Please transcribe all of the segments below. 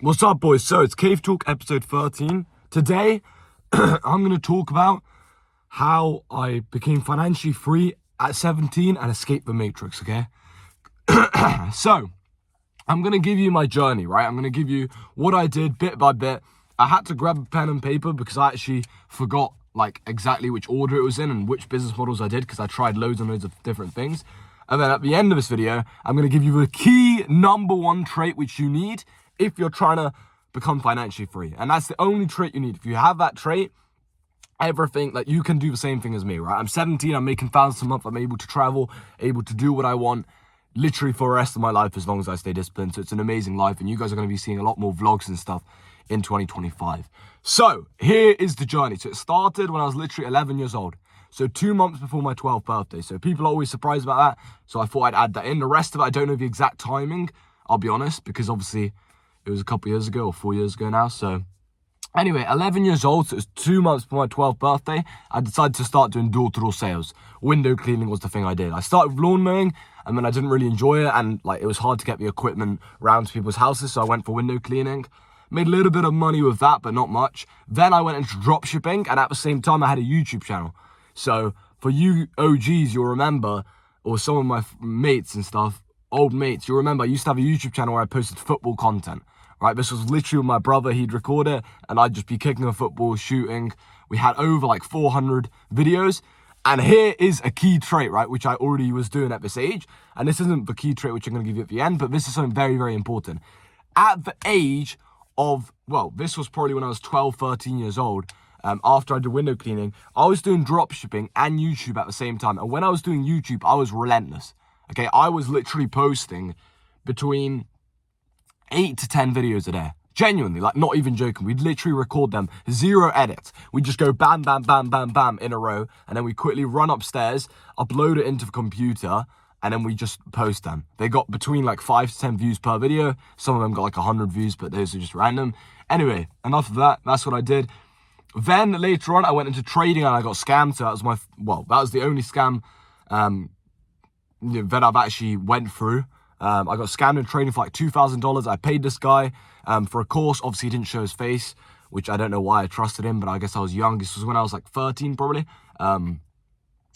What's up, boys? So it's Cave Talk episode 13. Today, I'm going to talk about how I became financially free at 17 and escaped the matrix, okay? So, I'm going to give you my journey, right? I'm going to give you what I did bit by bit. I had to grab a pen and paper because I actually forgot exactly which order it was in and which business models I did because I tried loads and loads of different things. And then at the end of this video, I'm going to give you the key number one trait which you need if you're trying to become financially free. And that's the only trait you need. If you have that trait, everything, you can do the same thing as me, right? I'm 17, I'm making thousands a month, I'm able to travel, able to do what I want, literally for the rest of my life as long as I stay disciplined. So it's an amazing life, and you guys are going to be seeing a lot more vlogs and stuff in 2025. So here is the journey. So it started when I was literally 11 years old. So 2 months before my 12th birthday. So people are always surprised about that. So I thought I'd add that in. The rest of it, I don't know the exact timing, I'll be honest, because obviously it was a couple years ago or 4 years ago now. So anyway, 11 years old, so it was 2 months before my 12th birthday, I decided to start doing door-to-door sales. Window cleaning was the thing I did. I started with lawn mowing, and then I didn't really enjoy it, and it was hard to get the equipment around to people's houses, so I went for window cleaning. Made a little bit of money with that, but not much. Then I went into drop shipping, and at the same time, I had a YouTube channel. So for you OGs, you'll remember, or some of my mates and stuff, old mates, you'll remember I used to have a YouTube channel where I posted football content. Right, this was literally with my brother. He'd record it and I'd just be kicking a football, shooting. We had over 400 videos. And here is a key trait, right, which I already was doing at this age. And this isn't the key trait which I'm going to give you at the end, but this is something very, very important. At the age of, this was probably when I was 12, 13 years old, after I did window cleaning, I was doing drop shipping and YouTube at the same time. And when I was doing YouTube, I was relentless. Okay, I was literally posting between 8 to 10 videos a day. Genuinely, not even joking. We'd literally record them, 0 edits. We'd just go bam, bam, bam, bam, bam in a row, and then we quickly run upstairs, upload it into the computer, and then we just post them. They got between 5 to 10 views per video. Some of them got 100 views, but those are just random. Anyway, enough of that. That's what I did. Then later on, I went into trading and I got scammed. So that was that was the only scam that I've actually went through. I got scammed in trading for $2,000. I paid this guy for a course. Obviously, he didn't show his face, which I don't know why I trusted him, but I guess I was young. This was when I was 13 probably. And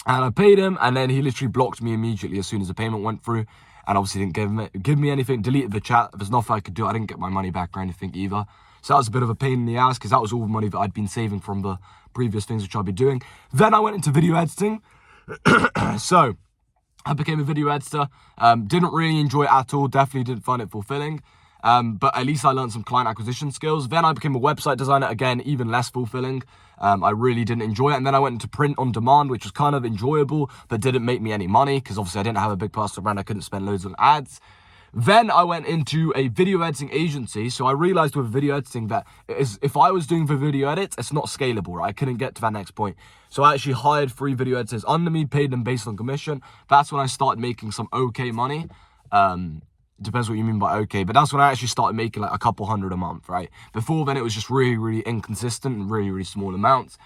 I paid him, and then he literally blocked me immediately as soon as the payment went through. And obviously didn't give me anything, deleted the chat. There's nothing I could do. I didn't get my money back or anything either. So that was a bit of a pain in the ass because that was all the money that I'd been saving from the previous things which I'd been doing. Then I went into video editing. So I became a video editor. Didn't really enjoy it at all. Definitely didn't find it fulfilling. But at least I learned some client acquisition skills. Then I became a website designer. Again, even less fulfilling. I really didn't enjoy it. And then I went into print on demand, which was kind of enjoyable, but didn't make me any money because obviously I didn't have a big personal brand. I couldn't spend loads on ads. Then I went into a video editing agency. So I realized with video editing that if I was doing the video edits, it's not scalable, right? I couldn't get to that next point. So I actually hired 3 video editors under me, paid them based on commission. That's when I started making some okay money. Depends what you mean by okay, but that's when I actually started making a couple hundred a month, right? Before then, it was just really, really inconsistent and really, really small amounts.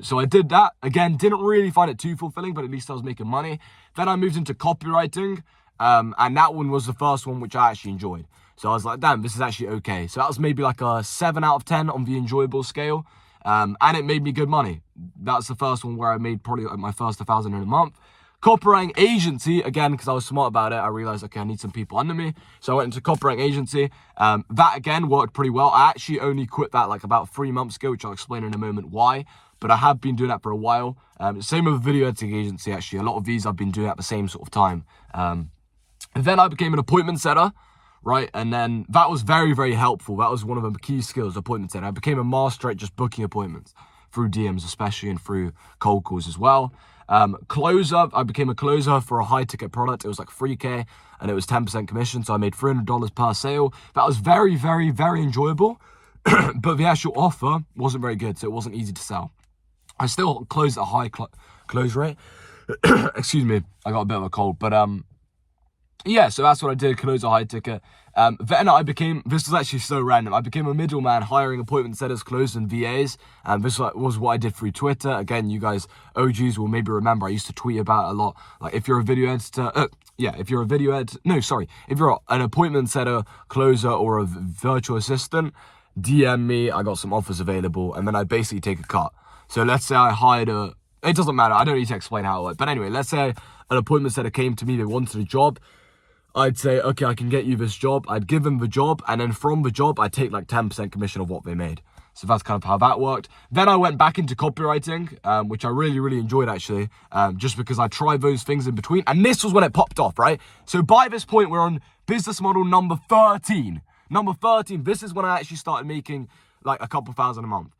So I did that. Again, didn't really find it too fulfilling, but at least I was making money. Then I moved into copywriting. And that one was the first one which I actually enjoyed. So I was like, damn, this is actually okay. So that was maybe a 7 out of 10 on the enjoyable scale. And it made me good money. That's the first one where I made probably my first 1,000 in a month. Copywriting agency, again, because I was smart about it, I realized, okay, I need some people under me. So I went into copywriting agency. That, again, worked pretty well. I actually only quit that about 3 months ago, which I'll explain in a moment why. But I have been doing that for a while. Same with video editing agency, actually. A lot of these I've been doing at the same sort of time. Then I became an appointment setter, right? And then that was very, very helpful. That was one of the key skills, appointment setter. I became a master at just booking appointments through DMs, especially, and through cold calls as well. Closer, I became a closer for a high ticket product. It was $3K and it was 10% commission. So I made $300 per sale. That was very, very, very enjoyable. But the actual offer wasn't very good. So it wasn't easy to sell. I still closed at a high close rate. Excuse me, I got a bit of a cold, but yeah, so that's what I did, close a high ticket. Then this was actually so random, I became a middleman hiring appointment setters, closers, and VAs. And this was what I did through Twitter. Again, you guys, OGs, will maybe remember I used to tweet about it a lot. Like, if you're a video editor, if you're an appointment setter, closer, or a virtual assistant, DM me, I got some offers available, and then I basically take a cut. So let's say I hired it doesn't matter, I don't need to explain how it works. But anyway, let's say an appointment setter came to me, they wanted a job. I'd say, okay, I can get you this job. I'd give them the job, and then from the job, I'd take like 10% commission of what they made. So that's kind of how that worked. Then I went back into copywriting, which I really, really enjoyed actually, just because I tried those things in between. And this was when it popped off, right? So by this point, we're on business model number 13. Number 13, this is when I actually started making like a couple thousand a month.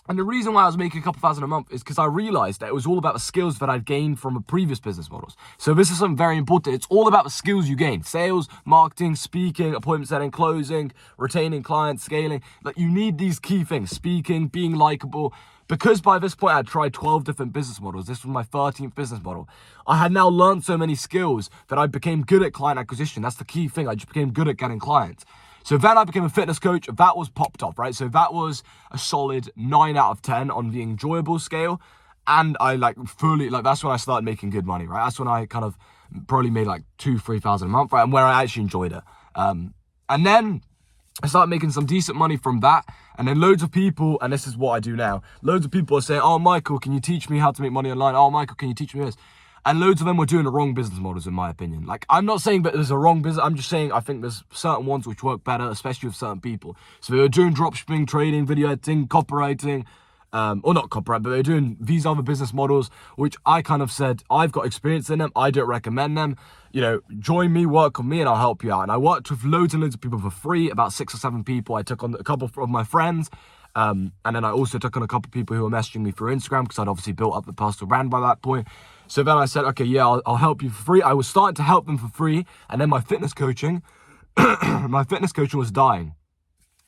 And the reason why I was making a couple thousand a month is because I realized that it was all about the skills that I'd gained from the previous business models. So this is something very important. It's all about the skills you gain. Sales, marketing, speaking, appointment setting, closing, retaining clients, scaling. Like, you need these key things. Speaking, being likable. Because by this point, I had tried 12 different business models. This was my 13th business model. I had now learned so many skills that I became good at client acquisition. That's the key thing. I just became good at getting clients. So then I became a fitness coach. That was popped off, right? So that was a solid 9 out of 10 on the enjoyable scale. And I that's when I started making good money, right? That's when I kind of probably made like 2,000-3,000 a month, right? And where I actually enjoyed it. And then I started making some decent money from that. And then loads of people, and this is what I do now, loads of people are saying, oh, Michael, can you teach me how to make money online? Oh, Michael, can you teach me this? And loads of them were doing the wrong business models, in my opinion. Like, I'm not saying that there's a wrong business. I'm just saying I think there's certain ones which work better, especially with certain people. So they were doing dropshipping, trading, video editing, copywriting, or not copyright, but they were doing these other business models, which I kind of said, I've got experience in them. I don't recommend them. You know, join me, work with me, and I'll help you out. And I worked with loads and loads of people for free, about 6 or 7 people. I took on a couple of my friends. And then I also took on a couple of people who were messaging me through Instagram, because I'd obviously built up the personal brand by that point. So then I said, okay, yeah, I'll help you for free. I was starting to help them for free. And then my fitness coaching, was dying.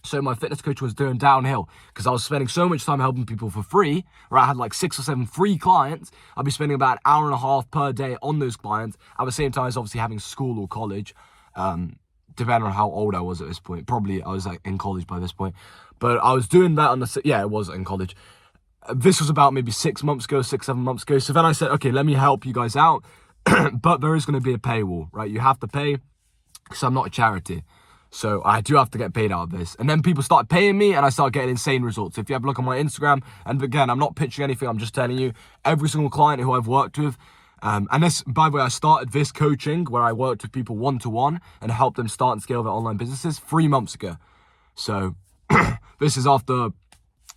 So my fitness coach was doing downhill, because I was spending so much time helping people for free, where I had like 6 or 7 free clients. I'd be spending about an hour and a half per day on those clients. At the same time, I was obviously having school or college, depending on how old I was at this point. Probably I was like in college by this point. But I was doing that it was in college. This was about maybe 6 months ago, 6-7 months ago. So then I said, okay, let me help you guys out. But there is going to be a paywall, right? You have to pay, because I'm not a charity. So I do have to get paid out of this. And then people started paying me, and I started getting insane results. If you have a look on my Instagram, and again, I'm not pitching anything, I'm just telling you, every single client who I've worked with, and this, by the way, I started this coaching where I worked with people one-to-one and helped them start and scale their online businesses 3 months ago. So this is after...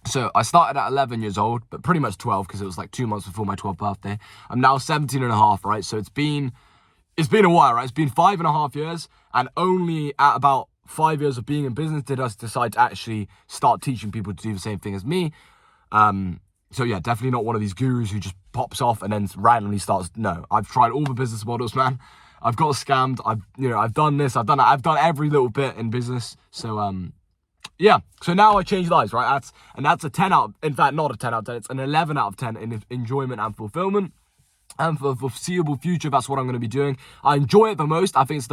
So I started at 11 years old, but pretty much 12, because it was like 2 months before my 12th birthday. I'm now 17 and a half, right? So it's been a while, right? It's been 5.5 years, and only at about 5 years of being in business did I decide to actually start teaching people to do the same thing as me. So yeah, definitely not one of these gurus who just pops off and then randomly starts. No, I've tried all the business models, man. I've got scammed. I've done this, I've done that. I've done every little bit in business. So, yeah, so now I change lives, right? That's a 10 out, in fact, not a 10 out of 10, it's an 11 out of 10 in enjoyment and fulfillment. And for the foreseeable future, that's what I'm going to be doing. I enjoy it the most. I think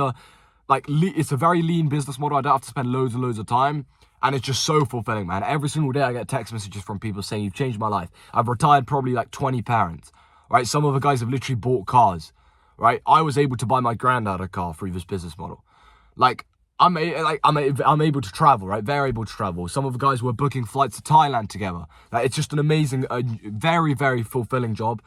it's a very lean business model. I don't have to spend loads and loads of time. And it's just so fulfilling, man. Every single day I get text messages from people saying, you've changed my life. I've retired probably like 20 parents, right? Some of the guys have literally bought cars, right? I was able to buy my granddad a car through this business model. I'm able to travel, right? They're able to travel. Some of the guys were booking flights to Thailand together. It's just an amazing, very, very fulfilling job.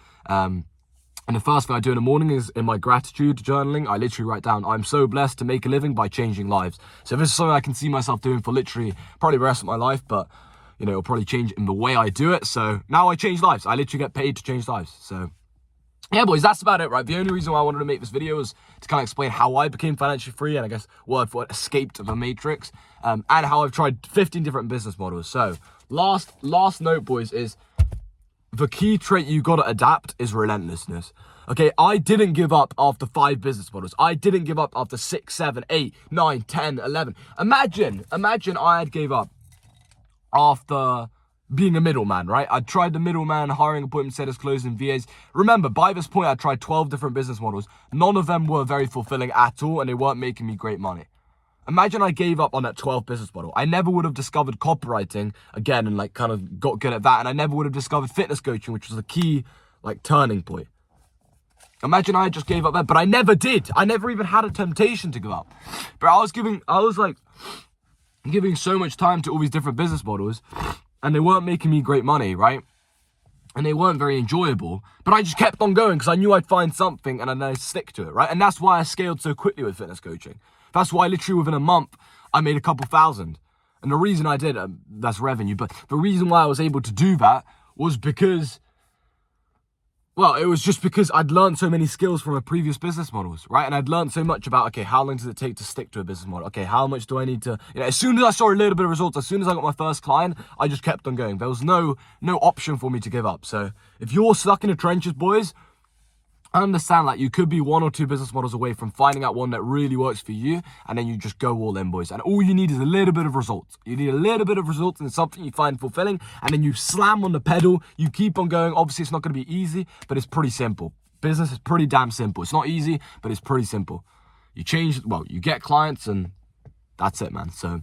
And the first thing I do in the morning is in my gratitude journaling, I literally write down, I'm so blessed to make a living by changing lives. So this is something I can see myself doing for literally probably the rest of my life, but it'll probably change in the way I do it. So now I change lives. I literally get paid to change lives. So yeah, boys, that's about it, right? The only reason why I wanted to make this video was to kind of explain how I became financially free, and I guess word for word escaped the matrix, and how I've tried 15 different business models. So last note, boys, is the key trait you got to adapt is relentlessness. Okay, I didn't give up after 5 business models. I didn't give up after 6, 7, 8, 9, 10, 11. Imagine I had gave up after being a middleman, right? I tried the middleman, hiring appointment setters, closing VAs. Remember, by this point, I tried 12 different business models. None of them were very fulfilling at all, and they weren't making me great money. Imagine I gave up on that 12 business model. I never would have discovered copywriting again and like kind of got good at that. And I never would have discovered fitness coaching, which was the key like turning point. Imagine I just gave up that, but I never did. I never even had a temptation to give up. But I was giving so much time to all these different business models, and they weren't making me great money, right? And they weren't very enjoyable, but I just kept on going because I knew I'd find something and then I'd stick to it, right? And that's why I scaled so quickly with fitness coaching. That's why literally within a month, I made a couple thousand. And the reason I did, that's revenue, but the reason why I was able to do that was because, well, it was just because I'd learned so many skills from my previous business models, right? And I'd learned so much about, okay, how long does it take to stick to a business model? Okay, how much do I need to, as soon as I saw a little bit of results, as soon as I got my first client, I just kept on going. There was no option for me to give up. So if you're stuck in the trenches, boys, I understand like you could be 1 or 2 business models away from finding out one that really works for you, and then you just go all in, boys. And all you need is a little bit of results. You need a little bit of results and something you find fulfilling, and then you slam on the pedal, you keep on going. Obviously, it's not going to be easy, but it's pretty simple. Business is pretty damn simple. It's not easy, but it's pretty simple. You get clients, and that's it, man. So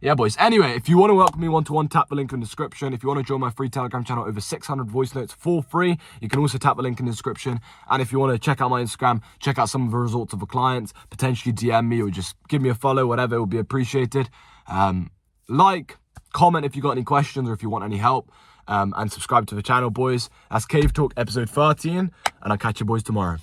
yeah, boys. Anyway, if you want to work with me one-to-one, tap the link in the description. If you want to join my free Telegram channel, over 600 voice notes for free, you can also tap the link in the description. And if you want to check out my Instagram, check out some of the results of the clients, potentially DM me or just give me a follow, whatever, it would be appreciated. Like, comment if you got any questions or if you want any help, and subscribe to the channel, boys. That's Cave Talk episode 13, and I'll catch you boys tomorrow.